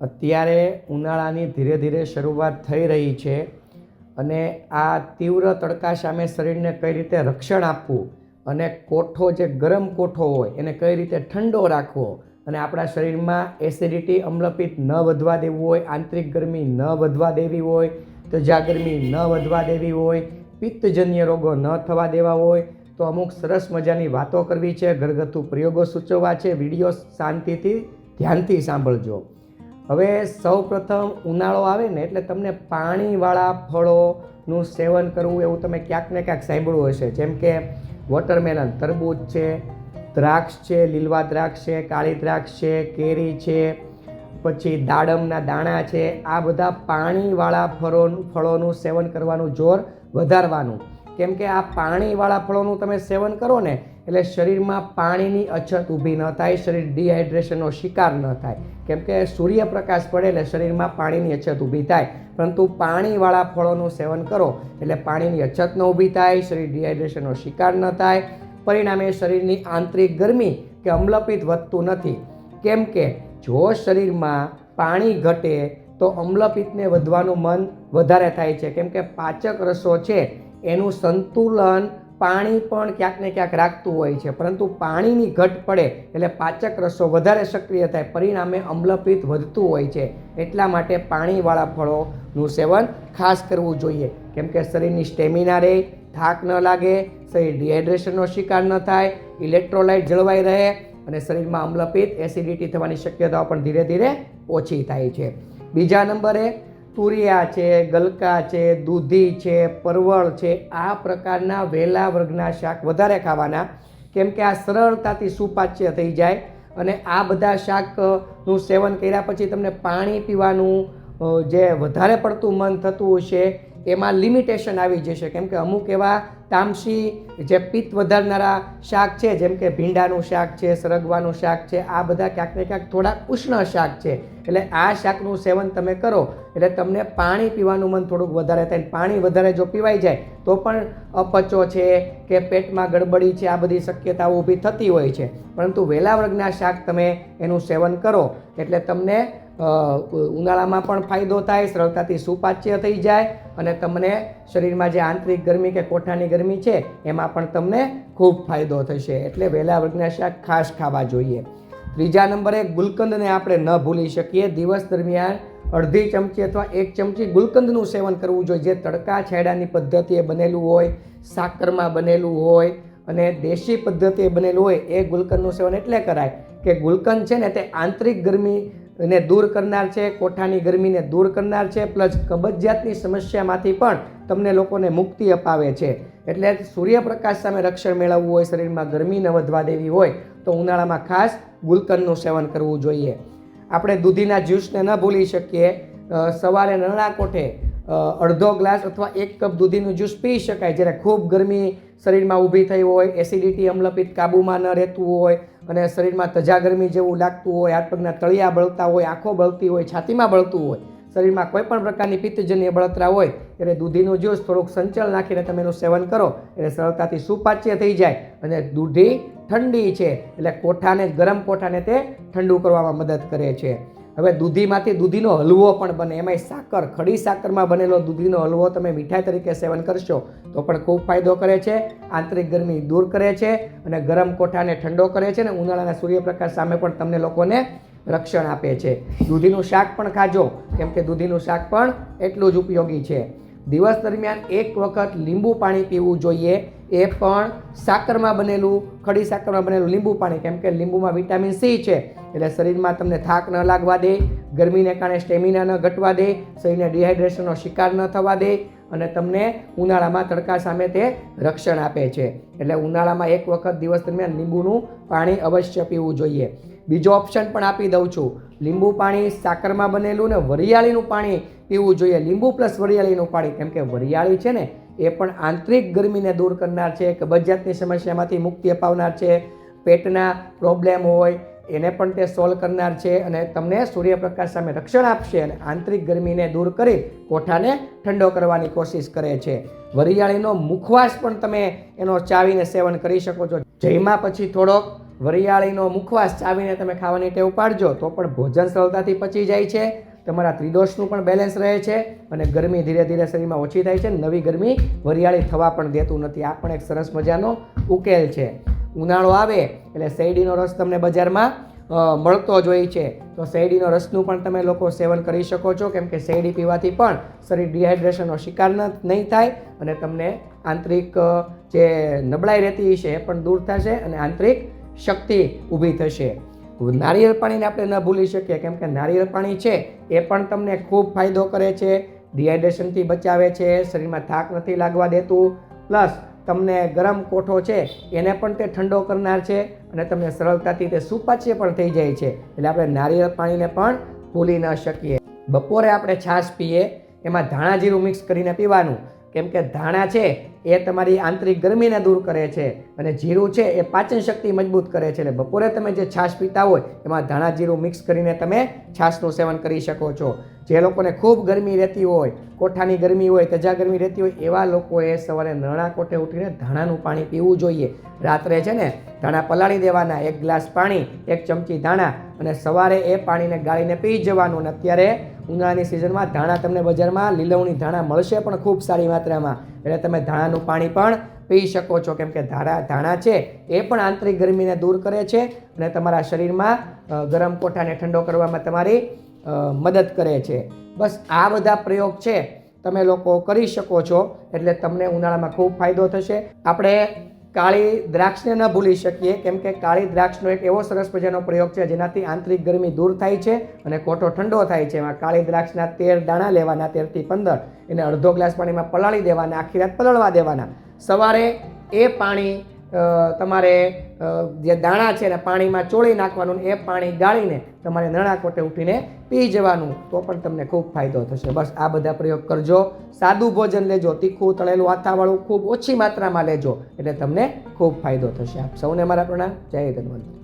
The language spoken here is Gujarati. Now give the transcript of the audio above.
અત્યારે ઉનાળાની ધીરે ધીરે શરૂઆત થઈ રહી છે અને આ તીવ્ર તડકા સામે શરીરને કઈ રીતે રક્ષણ આપવું અને કોઠો જે ગરમ કોઠો હોય એને કઈ રીતે ઠંડો રાખવો અને આપણા શરીરમાં એસિડિટી અમ્લપિત્ત ન વધવા દેવું હોય, આંતરિક ગરમી ન વધવા દેવી હોય, ત્વચા ગરમી ન વધવા દેવી હોય, પિત્તજન્ય રોગો ન થવા દેવા હોય તો અમુક સરસ મજાની વાતો કરવી છે, ઘરગથ્થુ પ્રયોગો સૂચવવા છે. વિડીયો શાંતિથી ધ્યાનથી સાંભળજો. હવે સૌ પ્રથમ ઉનાળો આવે ને એટલે તમને પાણીવાળા ફળોનું સેવન કરવું એવું તમે ક્યાંક ને ક્યાંક સાંભળ્યું હશે. જેમ કે વોટરમેલન, તરબૂચ છે, દ્રાક્ષ છે, લીલવા દ્રાક્ષ છે, કાળી દ્રાક્ષ છે, કેરી છે, પછી દાડમના દાણા છે. આ બધા પાણીવાળા ફળોનું સેવન કરવાનું જોર વધારવાનું. કેમ કે આ પાણીવાળા ફળોનું તમે સેવન કરો ને એટલે શરીરમાં પાણીની અછત ઊભી ન થાય, શરીર ડિહાઇડ્રેશનનો શિકાર ન થાય. કેમ કે સૂર્યપ્રકાશ પડે એટલે શરીરમાં પાણીની અછત ઊભી થાય. પરંતુ પાણીવાળા ફળોનું સેવન કરો એટલે પાણીની અછત ન ઊભી થાય, શરીર ડિહાઇડ્રેશનનો શિકાર ન થાય. પરિણામે શરીરની આંતરિક ગરમી કે અમ્લપિત્ત વધતું નથી. કેમ કે જો શરીરમાં પાણી ઘટે તો અમ્લપિત્તને વધવાનું મન વધારે થાય છે. કેમ કે પાચક રસો છે એનું સંતુલન પાણી પણ ક્યાંક ને ક્યાંક રાખતું હોય છે, પરંતુ પાણીની ઘટ પડે એટલે પાચક રસો વધારે સક્રિય થાય, પરિણામે અમ્લપિત્ત વધતું હોય છે. એટલા માટે પાણીવાળા ફળોનું સેવન ખાસ કરવું જોઈએ. કેમ કે શરીરની સ્ટેમિના રહે, થાક ન લાગે, શરીર ડિહાઇડ્રેશનનો શિકાર ન થાય, ઇલેક્ટ્રોલાઇટ જળવાઈ રહે અને શરીરમાં અમ્લપિત્ત એસિડિટી થવાની શક્યતાઓ પણ ધીરે ધીરે ઓછી થાય છે. બીજા નંબરે તુરિયા છે, ગલકા છે, દૂધી છે, પરવળ છે, આ પ્રકારના વહેલા વર્ગના શાક વધારે ખાવાના. કેમ કે આ સરળતાથી સુપાચ્ય થઈ જાય અને આ બધા શાકનું સેવન કર્યા પછી તમને પાણી પીવાનું જે વધારે પડતું મન થતું હશે એમાં લિમિટેશન આવી જશે. કેમ કે અમુક એવા તામસી જે પિત્ત વધારનારા શાક છે, જેમ કે ભીંડાનું શાક છે, સરગવાનું શાક છે, આ બધા ક્યાંક ને ક્યાંક થોડા ઉષ્ણ શાક છે. એટલે આ શાકનું સેવન તમે કરો એટલે તમને પાણી પીવાનું મન થોડુંક વધારે થાય. પાણી વધારે જો પીવાઈ જાય તો પણ અપચો છે કે પેટમાં ગડબડી છે, આ બધી શક્યતાઓ ઊભી થતી હોય છે. પરંતુ વહેલા વર્ગના શાક તમે એનું સેવન કરો એટલે તમને ઉનાળામાં પણ ફાયદો થાય, સરળતાથી સુપાચ્ય થઈ જાય અને તમને શરીરમાં જે આંતરિક ગરમી કે કોઠાની ગરમી છે એમાં પણ તમને ખૂબ ફાયદો થશે. એટલે વહેલા વર્ગના શાક ખાસ ખાવા જોઈએ. ત્રીજા નંબરે ગુલકંદને આપણે ન ભૂલી શકીએ. દિવસ દરમિયાન અડધી ચમચી અથવા 1 ચમચી ગુલકંદનું સેવન કરવું જોઈએ, જે તડકા છાંયડાની પદ્ધતિએ બનેલું હોય, સાકરમાં બનેલું હોય અને દેશી પદ્ધતિએ બનેલું હોય. એ ગુલકંદનું સેવન એટલે કરાય કે ગુલકંદ છે ને તે આંતરિક ગરમીને દૂર કરનાર છે, કોઠાની ગરમીને દૂર કરનાર છે, પ્લસ કબજિયાતની સમસ્યામાંથી પણ તમને લોકોને મુક્તિ અપાવે છે. એટલે સૂર્યપ્રકાશ સામે રક્ષણ મેળવવું હોય, શરીરમાં ગરમી ન વધવા દેવી હોય તો ઉનાળામાં ખાસ ગુલકંદનું સેવન કરવું જોઈએ. આપણે દૂધીના જ્યુસને ન ભૂલી શકીએ. સવારે નરણા કોઠે અડધો ગ્લાસ અથવા 1 કપ દૂધીનું જ્યુસ પી શકાય. જ્યારે ખૂબ ગરમી શરીરમાં ઊભી થઈ હોય, એસિડિટી અમ્લપિત્ત કાબૂમાં ન રહેતું હોય અને શરીરમાં તજા ગરમી જેવું લાગતું હોય, હાથ પગના તળિયા બળતા હોય, આંખો બળતી હોય, છાતીમાં બળતું હોય, શરીરમાં કોઈ પણ પ્રકારની પિત્તજન્ય બળતરા હોય ત્યારે દૂધીનું જ્યુસ થોડુંક સંચળ નાખીને તમે એનું સેવન કરો એટલે સરળતાથી સુપાચ્ય થઈ જાય અને દૂધી ઠંડી છે એટલે કોઠાને, ગરમ કોઠાને તે ઠંડુ કરવામાં મદદ કરે છે. હવે દૂધીમાંથી દૂધીનો હલવો પણ બને. એમાંય સાકર, ખડી સાકરમાં બનેલો દૂધીનો હલવો તમે મીઠાઈ તરીકે સેવન કરશો તો પણ ખૂબ ફાયદો કરે છે, આંતરિક ગરમી દૂર કરે છે અને ગરમ કોઠાને ઠંડો કરે છે અને ઉનાળાના સૂર્યપ્રકાશ સામે પણ તમને લોકોને રક્ષણ આપે છે. દૂધીનું શાક પણ ખાજો, કેમ કે દૂધીનું શાક પણ એટલું જ ઉપયોગી છે. દિવસ દરમિયાન 1 વખત લીંબુ પાણી પીવું જોઈએ, એ પણ સાકરમાં બનેલું, ખડી સાકરમાં બનેલું લીંબુ પાણી. કેમ કે લીંબુમાં વિટામિન સી છે એટલે શરીરમાં તમને થાક ન લાગવા દે, ગરમીને કારણે સ્ટેમિના ન ઘટવા દે, શરીરને ડિહાઇડ્રેશનનો શિકાર ન થવા દે અને તમને ઉનાળામાં તડકા સામે તે રક્ષણ આપે છે. એટલે ઉનાળામાં 1 વખત દિવસ દરમિયાન લીંબુનું પાણી અવશ્ય પીવું જોઈએ. બીજો ઓપ્શન પણ આપી દઉં છું. લીંબુ પાણી સાકરમાં બનેલું ને વરિયાળીનું પાણી પીવું જોઈએ. લીંબુ પ્લસ વરિયાળીનું પાણી. કેમ કે વરિયાળી છે ને એ પણ આંતરિક ગરમીને દૂર કરનાર છે, કબજિયાતની સમસ્યામાંથી મુક્તિ અપાવનાર છે, પેટના પ્રોબ્લેમ હોય એને પણ તે સોલ્વ કરનાર છે અને તમને સૂર્યપ્રકાશ સામે રક્ષણ આપશે અને આંતરિક ગરમીને દૂર કરી કોઠાને ઠંડો કરવાની કોશિશ કરે છે. વરિયાળીનો મુખવાસ પણ તમે એનો ચાવીને સેવન કરી શકો છો. જમ્યા પછી થોડોક વરિયાળીનો મુખવાસ ચાવીને તમે ખાવાની ટેવ પાડજો તો પણ ભોજન સરળતાથી પચી જાય છે, તમારા ત્રિદોષનું પણ બેલેન્સ રહે છે અને ગરમી ધીરે ધીરે શરીરમાં ઓછી થાય છે. નવી ગરમી વરિયાળી થવા પણ દેતું નથી. આ પણ એક સરસ મજાનો ઉકેલ છે. ઉનાળો આવે એટલે શેરડીનો રસ તમને બજારમાં મળતો જ હોય છે, તો શેરડીનો રસનું પણ તમે લોકો સેવન કરી શકો છો, કેમ કે શેરડી પીવાથી પણ શરીર ડિહાઇડ્રેશનનો શિકાર નહીં થાય અને તમને આંતરિક જે નબળાઈ રહેતી છે એ પણ દૂર થશે અને આંતરિક શક્તિ ઊભી થશે. નારિયેળ પાણીને આપણે ન ભૂલી શકીએ, કેમ કે નારિયેળ પાણી છે એ પણ તમને ખૂબ ફાયદો કરે છે, ડિહાઇડ્રેશનથી બચાવે છે, શરીરમાં થાક નથી લાગવા દેતું, પ્લસ તમને ગરમ કોઠો છે એને પણ તે ઠંડો કરનાર છે અને તમને સરળતાથી તે સુપાચ્ય પણ થઈ જાય છે. એટલે આપણે નારિયેળ પાણીને પણ ભૂલી ન શકીએ. બપોરે આપણે છાશ પીએ એમાં ધાણા જીરું મિક્સ કરીને પીવાનું, કેમ કે ધાણા છે એ તમારી આંતરિક ગરમીને દૂર કરે છે અને જીરું છે એ પાચન શક્તિ મજબૂત કરે છે. એટલે બપોરે તમે જે છાશ પીતા હોય એમાં ધાણા જીરું મિક્સ કરીને તમે છાશનું સેવન કરી શકો છો. જે લોકોને ખૂબ ગરમી રહેતી હોય, કોઠાની ગરમી હોય, તજા ગરમી રહેતી હોય, એવા લોકોએ સવારે નરણા કોઠે ઉઠીને ધાણાનું પાણી પીવું જોઈએ. રાત્રે છે ને ધાણા પલાળી દેવાના, 1 ગ્લાસ પાણી, 1 ચમચી ધાણા, અને સવારે એ પાણીને ગાળીને પી જવાનું. અને અત્યારે ઉનાળાની સિઝનમાં ધાણા તમને બજારમાં લીલવણી ધાણા મળશે પણ ખૂબ સારી માત્રામાં, એટલે તમે ધાણાનું પાણી પણ પી શકો છો, કેમ કે ધાણા છે એ પણ આંતરિક ગરમીને દૂર કરે છે અને તમારા શરીરમાં ગરમ કોઠાને ઠંડો કરવામાં તમારી મદદ કરે છે. બસ આ બધા પ્રયોગ છે તમે લોકો કરી શકો છો, એટલે તમને ઉનાળામાં ખૂબ ફાયદો થશે. આપણે કાળી દ્રાક્ષને ન ભૂલી શકીએ, કેમ કે કાળી દ્રાક્ષનો એક એવો સરસ મજાનો પ્રયોગ છે જેનાથી આંતરિક ગરમી દૂર થાય છે અને કોઠો ઠંડો થાય છે. એમાં કાળી દ્રાક્ષના 13 દાણા લેવાના, 13 થી 15, એને અડધો ગ્લાસ પાણીમાં પલાળી દેવાના, આખી રાત પલળવા દેવાના. સવારે એ પાણી તમારે જે દાણા છે એને પાણીમાં ચોળી નાખવાનું, એ પાણી ગાળીને તમારે નરણા કોઠે ઉઠીને પી જવાનું, તો પણ તમને ખૂબ ફાયદો થશે. બસ આ બધા પ્રયોગ કરજો. સાદું ભોજન લેજો, તીખું તળેલું આથાવાળું ખૂબ ઓછી માત્રામાં લેજો, એટલે તમને ખૂબ ફાયદો થશે. આપ સૌને મારા પ્રણામ. જય ધન્વંતરી.